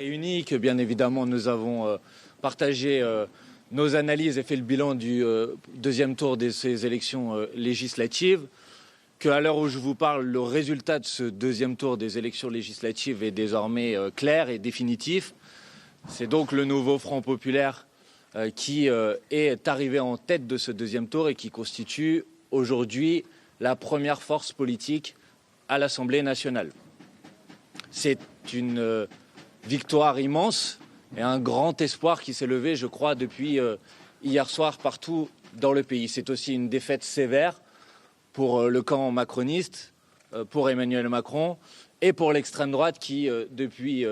Unique, bien évidemment, nous avons partagé nos analyses et fait le bilan du deuxième tour de ces élections législatives. Qu'à l'heure où je vous parle, le résultat de ce deuxième tour des élections législatives est désormais clair et définitif. C'est donc le nouveau Front populaire qui est arrivé en tête de ce deuxième tour et qui constitue aujourd'hui la première force politique à l'Assemblée nationale. C'est une victoire immense et un grand espoir qui s'est levé, je crois, depuis hier soir partout dans le pays. C'est aussi une défaite sévère pour le camp macroniste, pour Emmanuel Macron et pour l'extrême droite qui, depuis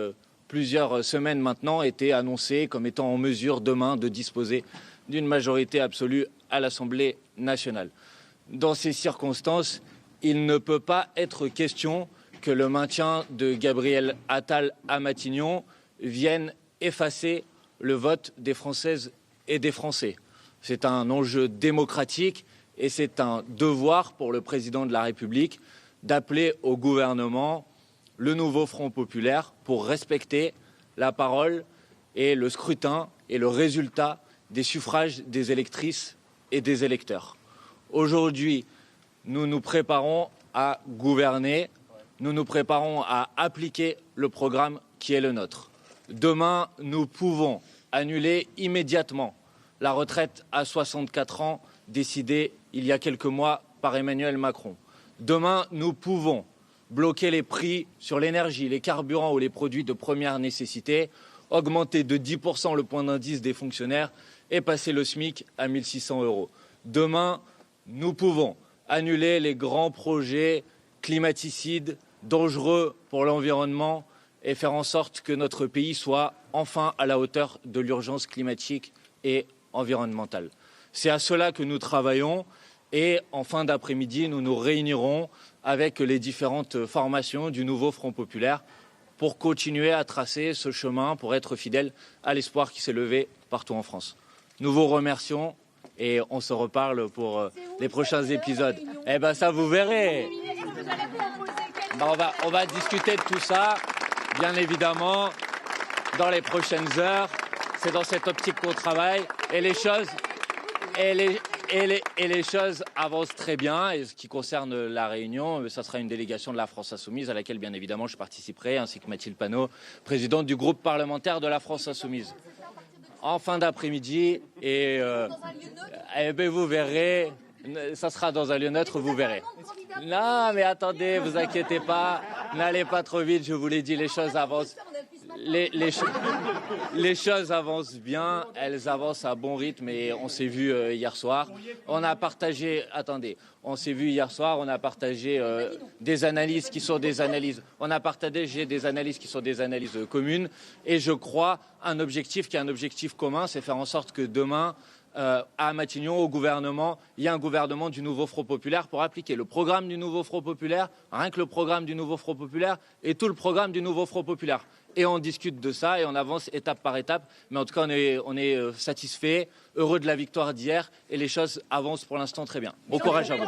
plusieurs semaines maintenant, était annoncée comme étant en mesure demain de disposer d'une majorité absolue à l'Assemblée nationale. Dans ces circonstances, il ne peut pas être question que le maintien de Gabriel Attal à Matignon vienne effacer le vote des Françaises et des Français. C'est un enjeu démocratique et c'est un devoir pour le président de la République d'appeler au gouvernement le nouveau Front populaire pour respecter la parole et le scrutin et le résultat des suffrages des électrices et des électeurs. Aujourd'hui, nous nous préparons à gouverner, nous nous préparons à appliquer le programme qui est le nôtre. Demain, nous pouvons annuler immédiatement la retraite à 64 ans décidée il y a quelques mois par Emmanuel Macron. Demain, nous pouvons bloquer les prix sur l'énergie, les carburants ou les produits de première nécessité, augmenter de 10% le point d'indice des fonctionnaires et passer le SMIC à 1 600 €. Demain, nous pouvons annuler les grands projets climaticides, dangereux pour l'environnement et faire en sorte que notre pays soit enfin à la hauteur de l'urgence climatique et environnementale. C'est à cela que nous travaillons et en fin d'après-midi, nous nous réunirons avec les différentes formations du nouveau Front populaire pour continuer à tracer ce chemin, pour être fidèles à l'espoir qui s'est levé partout en France. Nous vous remercions et on se reparle pour les prochains épisodes. Eh bien, ça, vous verrez. On va discuter de tout ça, bien évidemment, dans les prochaines heures. C'est dans cette optique qu'on travaille et les choses avancent très bien. Et ce qui concerne la Réunion, ça sera une délégation de la France Insoumise à laquelle, bien évidemment, je participerai, ainsi que Mathilde Panot, présidente du groupe parlementaire de la France Insoumise. En fin d'après-midi et vous verrez, ça sera dans un lieu neutre, vous verrez. Non, mais attendez, vous inquiétez pas, n'allez pas trop vite, je vous l'ai dit, les choses avancent. Les choses avancent bien, elles avancent à bon rythme et on s'est vu hier soir. On a partagé, on s'est vu hier soir, on a partagé des analyses qui sont des analyses. On a partagé des analyses qui sont des analyses communes et je crois un objectif qui est un objectif commun, c'est faire en sorte que demain, à Matignon, au gouvernement, il y a un gouvernement du nouveau Front populaire pour appliquer le programme du nouveau Front populaire, rien que le programme du nouveau Front populaire et tout le programme du nouveau Front populaire. Et on discute de ça et on avance étape par étape. Mais en tout cas, on est satisfait, heureux de la victoire d'hier et les choses avancent pour l'instant très bien. Bon courage à vous.